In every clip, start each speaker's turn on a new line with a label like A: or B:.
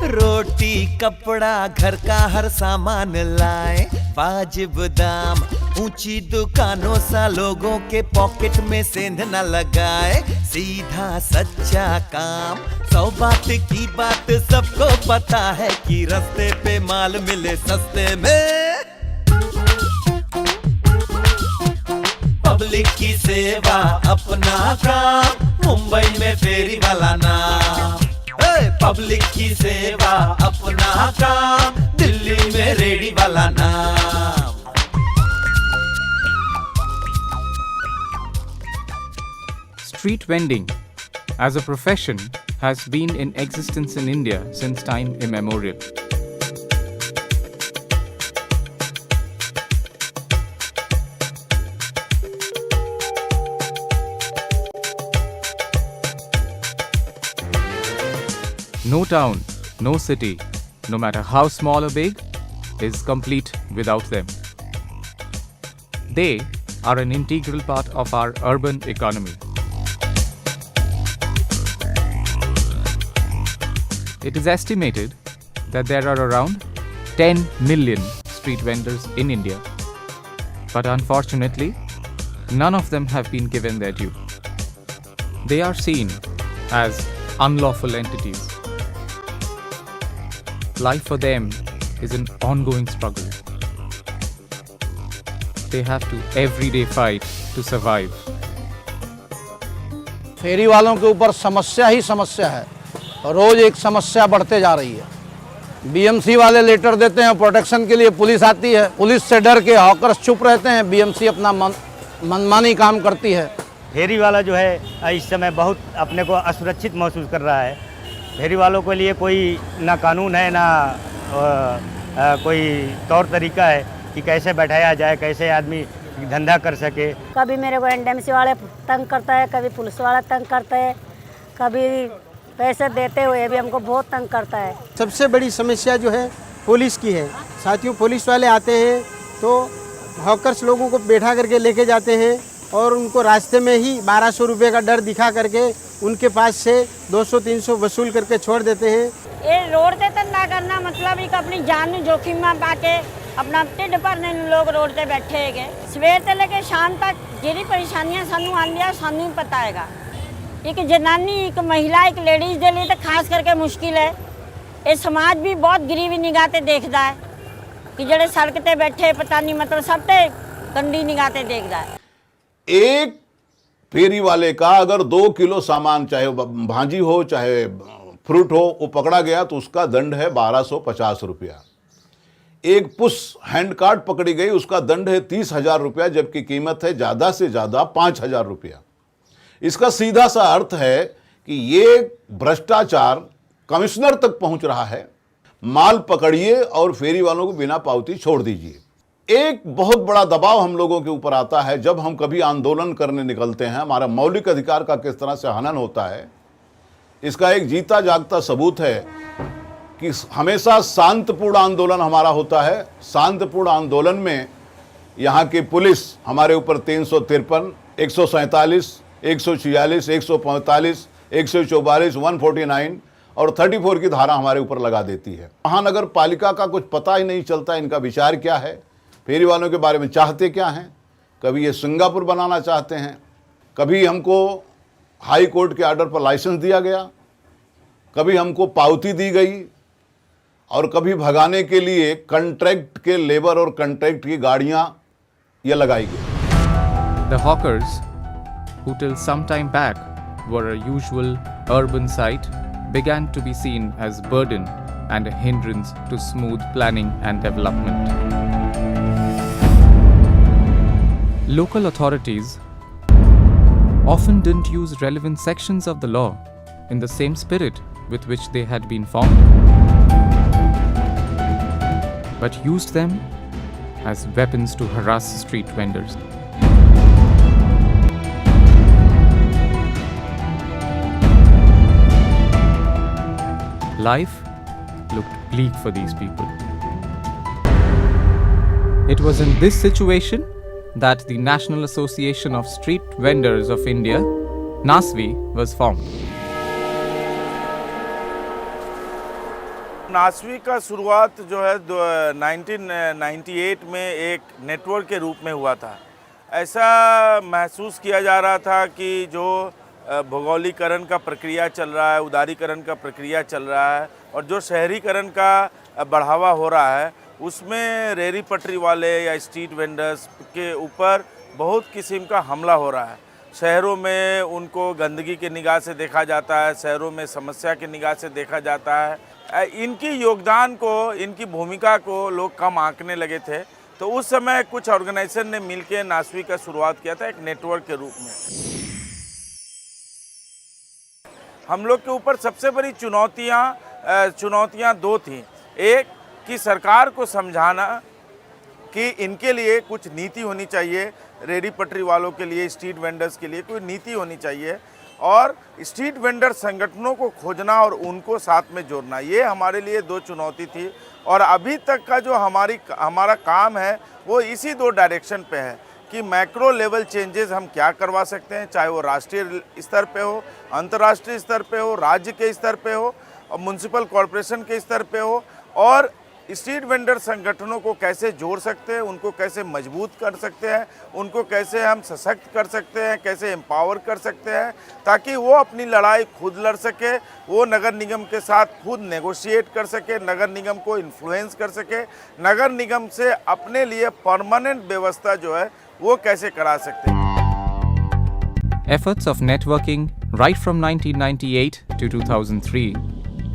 A: रोटी कपड़ा घर का हर सामान लाए, वाजिब दाम, ऊंची दुकानों सा लोगों के पॉकेट में सेंध न लगाए, सीधा सच्चा काम, 100 बात की बात सबको पता है कि रास्ते पे माल मिले सस्ते में। पब्लिक की सेवा अपना काम, मुंबई में फेरी वाला नाम। पब्लिक की सेवा अपना काम, दिल्ली में रेडी वाला नाम।
B: Street vending as a profession has been in existence in India since time immemorial. No town, no city, no matter how small or big, is complete without them. They are an integral part of our urban economy. It is estimated that there are around 10 million street vendors in India, but unfortunately, none of them have been given their due. They are seen as unlawful entities. Life for them is an ongoing struggle. They have to every day fight to survive.
C: फेरी वालों के ऊपर समस्या ही समस्या है, रोज एक समस्या बढ़ते जा रही है। बीएमसी वाले लेटर देते हैं, प्रोटेक्शन के लिए पुलिस आती है, पुलिस से डर के हॉकर्स चुप रहते हैं, बीएमसी अपना मनमानी काम करती है।
D: फेरी वाला जो है इस समय बहुत अपने को असुरक्षित महसूस कर रहा है। फेरी वालों के लिए कोई ना कानून है ना कोई तौर तरीका है कि कैसे बैठाया जाए, कैसे आदमी धंधा कर सके।
E: कभी मेरे को एनडीएमसी वाले तंग करता है, कभी पुलिस वाला तंग करता है, कभी पैसे देते हुए भी हमको बहुत तंग करता है।
F: सबसे बड़ी समस्या जो है पुलिस की है। साथियों, पुलिस वाले आते हैं तो हॉकर्स लोगों को बैठा करके लेके जाते हैं और उनको रास्ते में ही 1200 रुपये का डर दिखा करके उनके पास से 200-300 वसूल करके छोड़ देते हैं।
E: ये रोड से धंधा करना मतलब एक अपनी जान ਨੂੰ जोखिम में पाके अपना ढिड भरने लोग रोड से बैठे है। सवेर से लेके शाम तक ਜਿਹੜੀ परेशानियां सानू आंदियां सानू ही पता हैगा। एक जनानी, एक महिला, एक लेडीज के लिए तो खास करके मुश्किल है। ये समाज भी बहुत गरीबी निगाह से देखता है कि ਜਿਹੜੇ सड़क ते बैठे पता नहीं मतलब सब ते गंदी निगाह से देखता है।
G: एक फेरी वाले का अगर 2 किलो सामान, चाहे भाजी हो चाहे फ्रूट हो, वो पकड़ा गया तो उसका दंड है 1250 रुपया। एक पुश हैंड कार्ड पकड़ी गई, उसका दंड है 30,000 रुपया, जबकि कीमत है ज़्यादा से ज़्यादा 5,000 रुपया। इसका सीधा सा अर्थ है कि ये भ्रष्टाचार कमिश्नर तक पहुंच रहा है। माल पकड़िए और फेरी वालों को बिना पावती छोड़ दीजिए। एक बहुत बड़ा दबाव हम लोगों के ऊपर आता है जब हम कभी आंदोलन करने निकलते हैं। हमारा मौलिक अधिकार का किस तरह से हनन होता है, इसका एक जीता जागता सबूत है कि हमेशा शांतिपूर्ण आंदोलन हमारा होता है। शांतिपूर्ण आंदोलन में यहाँ की पुलिस हमारे ऊपर 353, 147, 146, 145, 144, 149 और 34 की धारा हमारे ऊपर लगा देती है। महानगर पालिका का कुछ पता ही नहीं चलता इनका विचार क्या है, फेरी वालों के बारे में चाहते क्या हैं। कभी ये सिंगापुर बनाना चाहते हैं, कभी हमको हाई कोर्ट के ऑर्डर पर लाइसेंस दिया गया, कभी हमको पावती दी गई और कभी भगाने के लिए कॉन्ट्रैक्ट के लेबर और कॉन्ट्रैक्ट की गाड़ियां ये लगाई गई।
B: The hawkers, who till some time back were a usual urban sight, began to be seen as burden and a hindrance to smooth planning and development. Local authorities often didn't use relevant sections of the law in the same spirit with which they had been formed, but used them as weapons to harass street vendors. Life looked bleak for these people. It was in this situation that the National Association of Street Vendors of India, NASVI, was formed.
H: NASVI का शुरुआत जो है 1998 में एक network के रूप में हुआ था। ऐसा महसूस किया जा रहा था कि जो भौगोलिकरण का प्रक्रिया चल रहा है, उदारीकरण का प्रक्रिया चल रहा है और जो शहरीकरण का बढ़ावा हो रहा है, उसमें रेहड़ी पटरी वाले या स्ट्रीट वेंडर्स के ऊपर बहुत किस्म का हमला हो रहा है। शहरों में उनको गंदगी की निगाह से देखा जाता है, शहरों में समस्या की निगाह से देखा जाता है। इनकी योगदान को, इनकी भूमिका को लोग कम आंकने लगे थे। तो उस समय कुछ ऑर्गेनाइजेशन ने मिलकर नासवी का शुरुआत किया था एक नेटवर्क के रूप में। हम लोग के ऊपर सबसे बड़ी चुनौतियाँ दो थी। एक कि सरकार को समझाना कि इनके लिए कुछ नीति होनी चाहिए, रेहड़ी पटरी वालों के लिए, स्ट्रीट वेंडर्स के लिए कोई नीति होनी चाहिए, और स्ट्रीट वेंडर संगठनों को खोजना और उनको साथ में जोड़ना, ये हमारे लिए दो चुनौती थी। और अभी तक का जो हमारा काम है वो इसी दो डायरेक्शन पे है कि मैक्रो लेवल चेंजेस हम क्या करवा सकते हैं, चाहे वो राष्ट्रीय स्तर पे हो, अंतर्राष्ट्रीय स्तर पे हो, राज्य के स्तर पे हो और म्युनिसिपल कॉरपोरेशन के स्तर पे हो, और स्ट्रीट वेंडर संगठनों को कैसे जोड़ सकते हैं, उनको कैसे मजबूत कर सकते हैं, उनको कैसे हम सशक्त कर सकते हैं, कैसे एम्पावर कर सकते हैं, ताकि वो अपनी लड़ाई खुद लड़ सके, वो नगर निगम के साथ खुद नेगोशिएट कर सके, नगर निगम को इन्फ्लुएंस कर सके, नगर निगम से अपने लिए परमानेंट व्यवस्था जो है वो कैसे करा सकते हैं।
B: Efforts of networking right from 1998 to 2003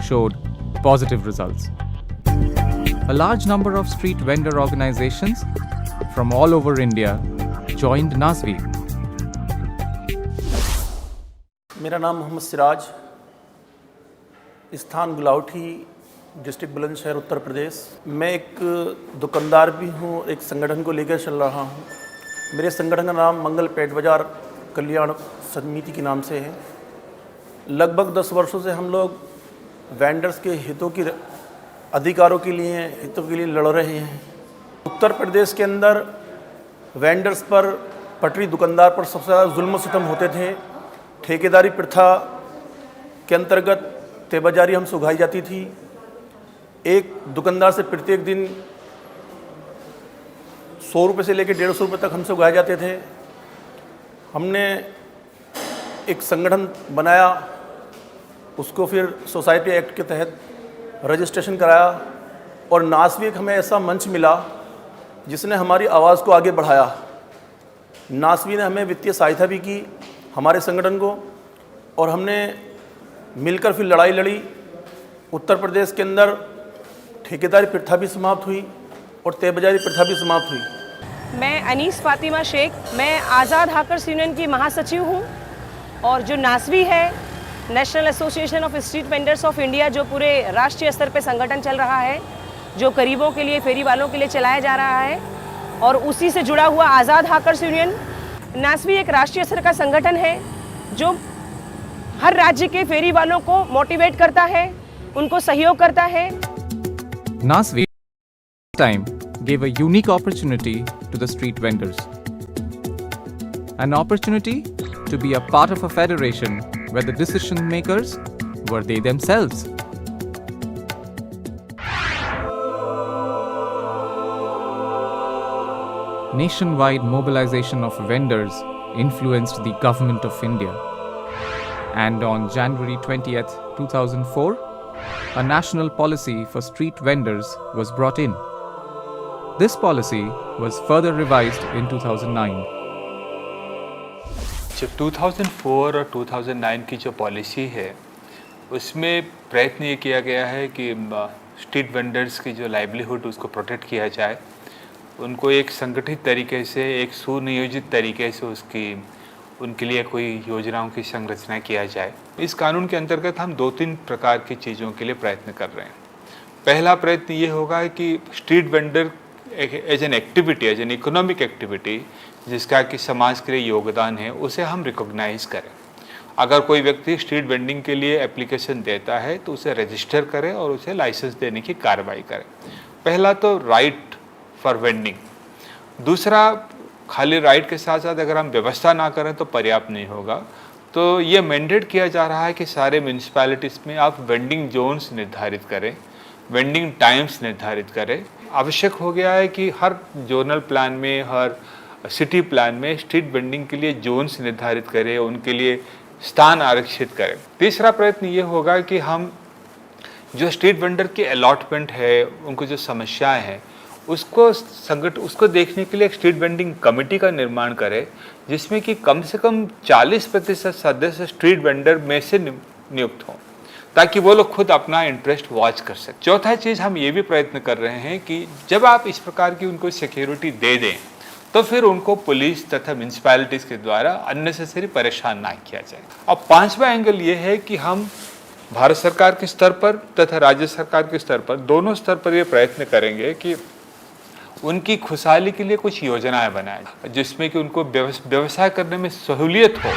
B: showed positive results. A large number of street vendor organizations from all over India joined NASVI.
I: मेरा नाम मोहम्मद सिराज, स्थान गुलावटी, डिस्ट्रिक्ट बुलंदशहर, उत्तर प्रदेश। मैं एक दुकानदार भी हूँ, एक संगठन को लेकर चल रहा हूँ। मेरे संगठन का नाम मंगल पेट बाजार कल्याण समिति के नाम से है। लगभग 10 वर्षों से हम लोग वेंडर्स के हितों की, अधिकारों के लिए, हितों के लिए लड़ रहे हैं। उत्तर प्रदेश के अंदर वेंडर्स पर, पटरी दुकानदार पर सबसे ज़्यादा जुल्म सितम होते थे। ठेकेदारी प्रथा के अंतर्गत तयबाजारी हमसे उगाई जाती थी। एक दुकानदार से प्रत्येक दिन 100 रुपये से लेकर 150 रुपये तक हमसे उगाए जाते थे। हमने एक संगठन बनाया, उसको फिर सोसाइटी एक्ट के तहत रजिस्ट्रेशन कराया, और नासवी एक हमें ऐसा मंच मिला जिसने हमारी आवाज़ को आगे बढ़ाया। नासवी ने हमें वित्तीय सहायता भी की हमारे संगठन को, और हमने मिलकर फिर लड़ाई लड़ी। उत्तर प्रदेश के अंदर ठेकेदारी प्रथा भी समाप्त हुई और तयबाजारी प्रथा भी समाप्त हुई।
J: मैं अनीस फातिमा शेख, मैं आज़ाद हाकर्स यूनियन की महासचिव हूँ, और जो नासवी है, national association of street vendors of India, जो पूरे राष्ट्रीय स्तर पे संगठन चल रहा है, जो गरीबों के लिए, फेरी वालों के लिए चलाया जा रहा है, और उसी से जुड़ा हुआ आज़ाद हाकर्स यूनियन। नासवी एक राष्ट्रीय स्तर का संगठन है जो हर राज्य के फेरी वालों को मोटिवेट करता है, उनको सहयोग करता है।
B: NASVI time gave a unique opportunity to the street vendors. An opportunity to be a part of a federation where the decision makers were they themselves. Nationwide mobilization of vendors influenced the government of India. And on January 20th, 2004, a national policy for street vendors was brought in. This policy was further revised in 2009.
K: जो 2004 और 2009 की जो policy है, उसमें प्रयत्न ये किया गया है कि स्ट्रीट वेंडर्स की जो लाइवलीहुड उसको प्रोटेक्ट किया जाए, उनको एक संगठित तरीके से, एक सुनियोजित तरीके से उनके लिए कोई योजनाओं की संरचना किया जाए। इस कानून के अंतर्गत हम 2-3 प्रकार की चीज़ों के लिए प्रयत्न कर रहे हैं। पहला प्रयत्न ये होगा कि street vendor as an activity, as an economic activity, जिसका कि समाज के लिए योगदान है, उसे हम रिकॉग्नाइज करें। अगर कोई व्यक्ति स्ट्रीट वेंडिंग के लिए एप्लीकेशन देता है तो उसे रजिस्टर करें और उसे लाइसेंस देने की कार्रवाई करें। पहला तो राइट फॉर वेंडिंग। दूसरा, खाली राइट के साथ साथ अगर हम व्यवस्था ना करें तो पर्याप्त नहीं होगा। तो ये मैंडेट किया जा रहा है कि सारे म्यूनिसिपैलिटीज़ में आप वेंडिंग जोन्स निर्धारित करें, वेंडिंग टाइम्स निर्धारित करें। आवश्यक हो गया है कि हर जोनल प्लान में, हर सिटी प्लान में स्ट्रीट वेंडिंग के लिए जोन्स निर्धारित करें, उनके लिए स्थान आरक्षित करें। तीसरा प्रयत्न ये होगा कि हम जो स्ट्रीट वेंडर की अलॉटमेंट है, उनको जो समस्याएं हैं, उसको देखने के लिए एक स्ट्रीट वेंडिंग कमेटी का निर्माण करें, जिसमें कि कम से कम 40% सदस्य स्ट्रीट वेंडर में से नियुक्त हों, ताकि वो लोग खुद अपना इंटरेस्ट वॉच कर सकें। चौथा चीज़ हम ये भी प्रयत्न कर रहे हैं कि जब आप इस प्रकार की उनको सिक्योरिटी दे दें तो फिर उनको पुलिस तथा म्यूनिसिपैलिटीज़ के द्वारा अननेसेसरी परेशान ना किया जाए। अब 5वां एंगल ये है कि हम भारत सरकार के स्तर पर तथा राज्य सरकार के स्तर पर, दोनों स्तर पर ये प्रयत्न करेंगे कि उनकी खुशहाली के लिए कुछ योजनाएं बनाएं, जिसमें कि उनको व्यवसाय करने में सहूलियत हो।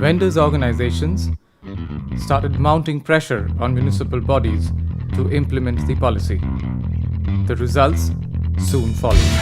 B: Vendors organizations started mounting pressure on municipal bodies to implement the policy. The results soon followed.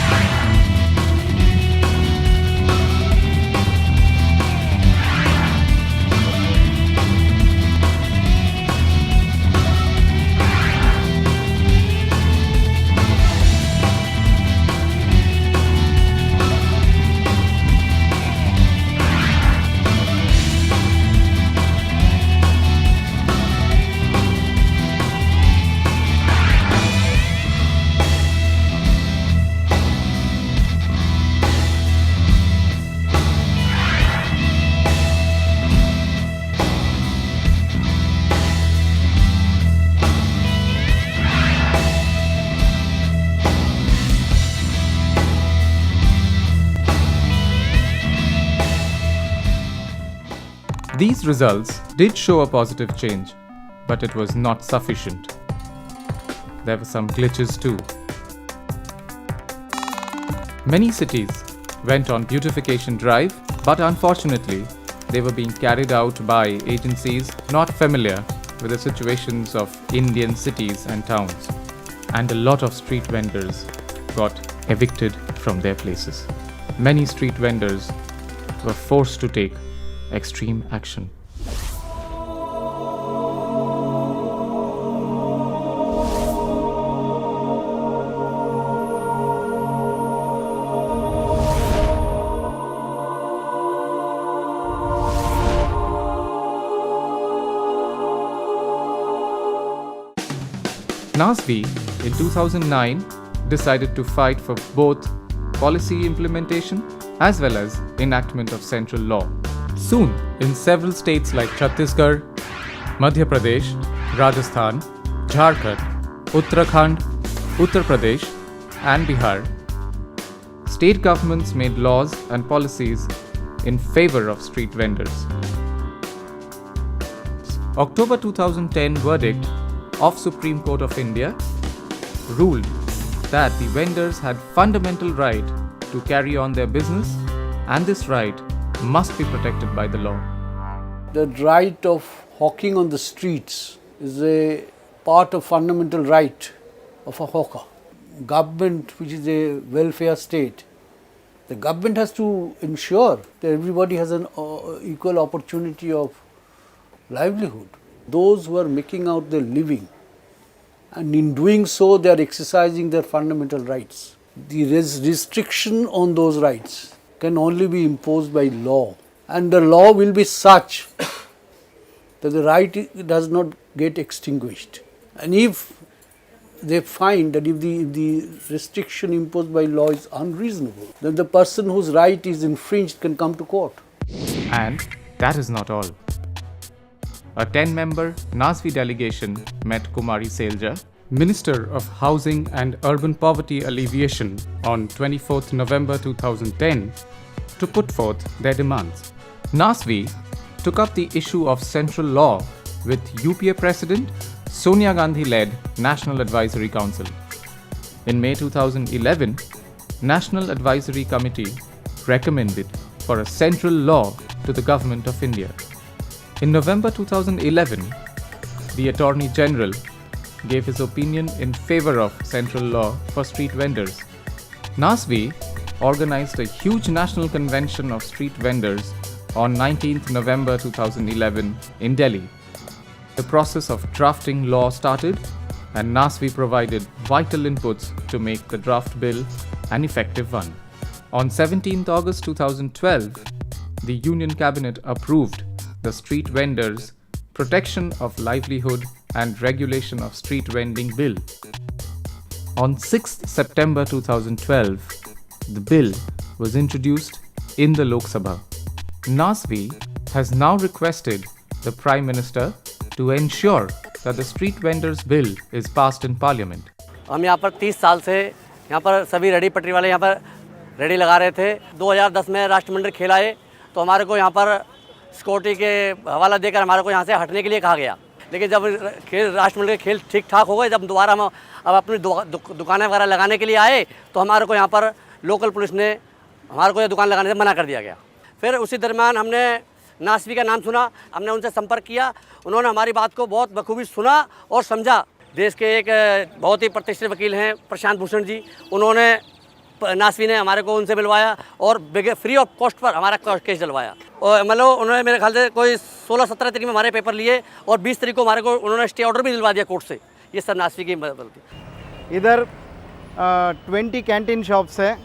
B: These results did show a positive change, but it was not sufficient. There were some glitches too. Many cities went on beautification drive, but unfortunately, they were being carried out by agencies not familiar with the situations of Indian cities and towns, and a lot of street vendors got evicted from their places. Many street vendors were forced to take extreme action. NASB in 2009 decided to fight for both policy implementation as well as enactment of central law. Soon, in several states like Chhattisgarh, Madhya Pradesh, Rajasthan, Jharkhand, Uttarakhand, Uttar Pradesh, and Bihar, state governments made laws and policies in favor of street vendors. October 2010 verdict of Supreme Court of India ruled that the vendors had fundamental right to carry on their business, and this right must be protected by the law.
C: The right of hawking on the streets is a part of fundamental right of a hawker. Government, which is a welfare state, the government has to ensure that everybody has an equal opportunity of livelihood. Those who are making out their living, and in doing so they are exercising their fundamental rights. The restriction on those rights can only be imposed by law, and the law will be such that the right does not get extinguished. And if they find that if the restriction imposed by law is unreasonable, then the person whose right is infringed can come to court.
B: And that is not all. A 10-member NASB delegation met Kumari Selja, Minister of Housing and Urban Poverty Alleviation, on 24th November 2010 to put forth their demands. NASVI took up the issue of central law with UPA President Sonia Gandhi-led National Advisory Council. In May 2011, National Advisory Committee recommended for a central law to the Government of India. In November 2011, the Attorney General gave his opinion in favor of central law for street vendors. NASVI organized a huge national convention of street vendors on 19th November 2011 in Delhi. The process of drafting law started, and NASVI provided vital inputs to make the draft bill an effective one. On 17th August 2012, the Union Cabinet approved the Street Vendors Protection of Livelihood and Regulation of Street Vending Bill. On 6th September 2012, the bill was introduced in the Lok Sabha. NASVI has now requested the Prime Minister to ensure that the Street Vendors Bill is passed in Parliament.
L: हम यहाँ पर 30 साल से यहाँ पर सभी ready पटरी वाले यहाँ पर रेडी लगा रहे थे। 2010 में राष्ट्रमंडल खेल आए तो हमारे को यहाँ पर सिक्योरिटी के हवाला देकर हमारे को यहाँ से हटने के लिए कहा गया। लेकिन जब राष्ट्रमंडल के खेल ठीक ठाक हो गए, जब दोबारा हम अब अपनी दुकानें वगैरह लगाने के लिए आए तो हमारे को यहाँ पर लोकल पुलिस ने हमारे को ये दुकान लगाने से मना कर दिया गया। फिर उसी दरमियान हमने नासवी का नाम सुना, हमने उनसे संपर्क किया, उन्होंने हमारी बात को बहुत बखूबी सुना और समझा। देश के एक बहुत ही प्रतिष्ठित वकील हैं प्रशांत भूषण जी, उन्होंने नासवी ने हमारे को उनसे मिलवाया और फ्री ऑफ कॉस्ट पर हमारा केस चलवाया। और मतलब उन्होंने मेरे ख्याल से कोई 16-17 तारीख में हमारे पेपर लिए और 20 तारीख को हमारे को उन्होंने स्टे ऑर्डर भी दिलवा दिया कोर्ट से। ये सब नासवी की मदद थी।
F: इधर 20 कैंटीन शॉप्स है,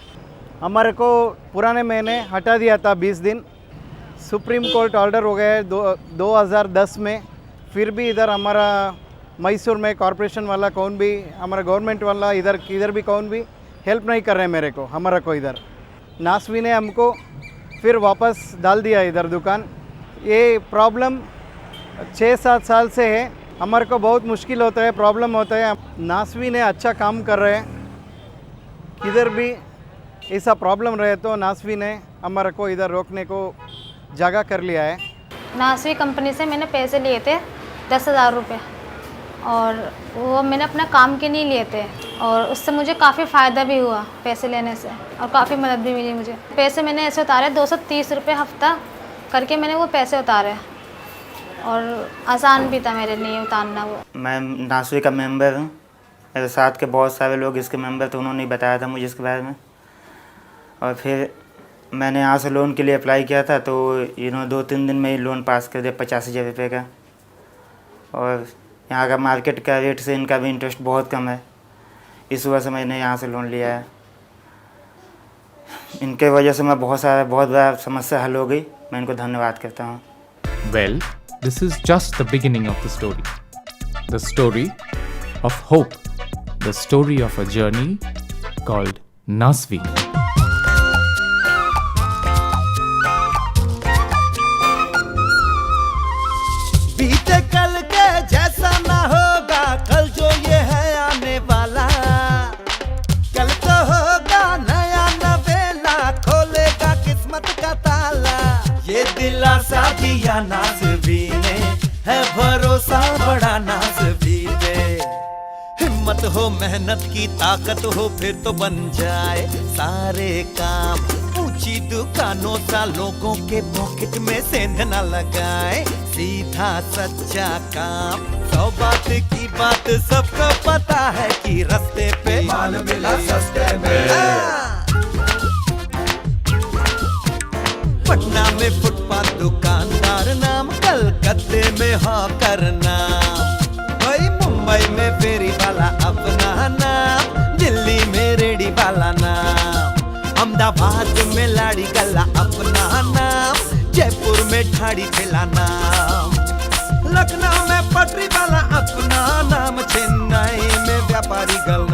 F: हमारे को पुराने महीने हटा दिया था 20 दिन। सुप्रीम कोर्ट ऑर्डर हो गया है 2010 में। फिर भी इधर हमारा मैसूर में कॉरपोरेशन वाला कौन भी, हमारा गवर्नमेंट वाला इधर भी कौन भी हेल्प नहीं कर रहे मेरे को, हमारा को इधर। नासवी ने हमको फिर वापस डाल दिया इधर दुकान। ये प्रॉब्लम 6-7 साल से है, हमारे को बहुत मुश्किल होता है, प्रॉब्लम होता है। नासवी ने अच्छा काम कर रहे हैं, किधर भी ऐसा प्रॉब्लम रहे तो नासवी ने हमारे को इधर रोकने को जगह कर लिया है।
M: नासवी कंपनी से मैंने पैसे लिए थे 10,000 रुपये और वो मैंने अपना काम के नहीं लिए थे और उससे मुझे काफ़ी फ़ायदा भी हुआ पैसे लेने से और काफ़ी मदद भी मिली मुझे। पैसे मैंने ऐसे उतारे 230 रुपये हफ्ता करके मैंने वो पैसे उतारे और आसान भी था मेरे लिए उतारना वो।
D: मैं नासवी का मेंबर हूँ, मेरे साथ के बहुत सारे लोग इसके मेंबर थे, उन्होंने बताया था मुझे इसके बारे में। और फिर मैंने यहाँ से लोन के लिए अप्लाई किया था तो इन्होंने 2-3 दिन में ही लोन पास कर दिया 50,000 रुपये का। और यहाँ का मार्केट का रेट से इनका भी इंटरेस्ट बहुत कम है, इस वजह से मैंने यहाँ से लोन लिया है। इनके वजह से मैं बहुत बड़ा समस्या हल हो गई, मैं इनको धन्यवाद करता हूँ।
B: Well, this is just the beginning of the story. The story of hope. The story of a journey called NASVI.
A: बीते कल के जैसा ना होगा कल जो ये है आने वाला। कल तो होगा नया नवेला, खोलेगा किस्मत का ताला। ये दिलासा दिया नाज़वी ने, है भरोसा बड़ा नाज़वी पे। हिम्मत हो, मेहनत की ताकत हो, फिर तो बन जाए सारे काम। ऊंची दुकानों सा लोगों के पॉकेट में सेंध न लगाए, सीधा सच्चा काम। 100 बात की बात सबको पता है कि रास्ते पे माल मिला सस्ते में। पटना में फुटपाथ दुकानदार नाम, कलकत्ते में हॉकर नाम, भाई मुंबई में फेरी वाला अपना नाम, दिल्ली में रेडी वाला नाम, अहमदाबाद में लाड़ी गल्ला अपना नाम, जयपुर में ठाड़ी ठेला नाम, लखनऊ में पटरी वाला अपना नाम, चेन्नई में व्यापारी गल